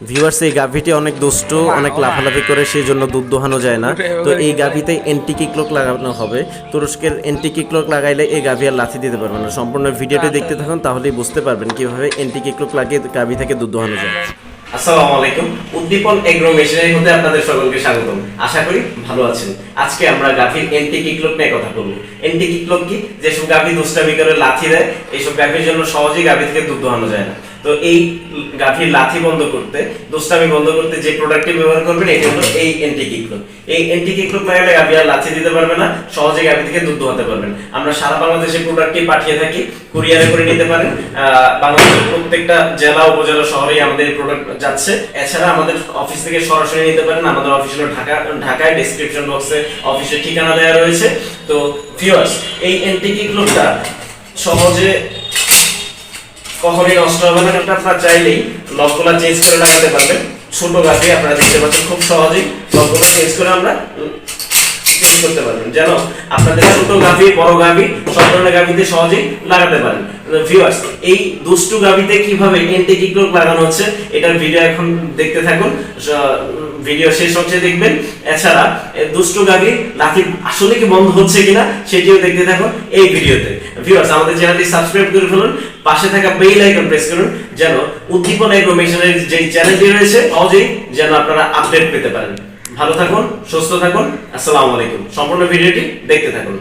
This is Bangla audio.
ভিউয়ার্স, এই গাভীটি অনেক দুষ্ট, অনেক লাফালাফি করে, সেই জন্য দুধ দোহানো যায় না। তো এই গাভীতে এন্টি কিকলক লাগানো হবে। তুরস্কের এন্টি কিকলক লাগাইলে এই গাভী আর লাথি দিতে পারবে না। সম্পূর্ণ ভিডিওটি দেখতে থাকুন, তাহলেই বুঝতে পারবেন কিভাবে এন্টি কিকলক লাগিয়ে গাভী থেকে দুধ দোহানো যায়। আসসালামু আলাইকুম, উদ্দীপন এগ্রো মেশিনারি হতে আপনাদের সকলকে স্বাগতম। আশা করি ভালো আছেন। আজকে আমরা গাভীর এন্টি কিকলক নিয়ে কথা বলবো। এন্টি কিকলক কি? যেসব গাভী দুষ্টামি করে লাথি দেয়, এইসব গাভীর জন্য সহজেই গাভী থেকে দুধ দোহানো যায় না। তো এই গাভীর লাথি বন্ধ করতে, দুষ্টামি বন্ধ করতে যে প্রোডাক্টটি ব্যবহার করবেন এটা হলো এই এন্টি কিকলক। এই এন্টি কিকলক লাগালে গাভী আর লাথি দিতে পারবে না, সহজে গাভী থেকে দুধ দোহাতে পারবেন। আমরা সারা বাংলাদেশে প্রোডাক্টটি পাঠিয়ে থাকি, কুরিয়ারে করে নিতে পারেন। বাংলাদেশের প্রত্যেকটা জেলা উপজেলা শহরেই আমাদের এই প্রোডাক্ট যাচ্ছে। এছাড়া আমাদের অফিস থেকে সরাসরি নিতে পারেন। আমাদের অফিস হলো ঢাকায়, ডেসক্রিপশন বক্সে অফিসের ঠিকানা দেওয়া রয়েছে। তো ভিউয়ার্স, এই এন্টি কিকলকটা সহজে কখনোই নষ্ট হবে না। আপনারা চাইলেই লকগুলো চেঞ্জ করে লাগাতে পারবেন। ছোট গাভী আপনারা দেখতে পাচ্ছেন, খুব সহজেই লকগুলো চেঞ্জ করে আমরা চেঞ্জ করতে পারবেন, যেন আপনাদের ছোট গাভী, বড় গাভী, সব ধরনের গাভীতে সহজেই লাগাতে পারেন। ভিউয়ার্স, এই দুষ্টু গাভীতে কিভাবে এন্টি কিকলক লাগানো হচ্ছে এটার ভিডিও এখন দেখতে থাকুন, ভিডিও শেষ হচ্ছে দেখবেন। এছাড়া দুষ্টু গাভী লাথি আসলে কি বন্ধ হচ্ছে কিনা সেটিও দেখতে থাকুন এই ভিডিওতে। ভিউয়ার্স, আমাদের চ্যানেলটি সাবস্ক্রাইব করে ফেলুন, পাশে থাকা বেল আইকন প্রেস করুন, যেন উদ্দীপন এগ্রো মেশিনারি যে চ্যানেলটি রয়েছে সহজেই যেন আপনারা আপডেট পেতে পারেন। ভালো থাকুন, সুস্থ থাকুন। আসসালামু আলাইকুম। সম্পূর্ণ ভিডিওটি দেখতে থাকুন।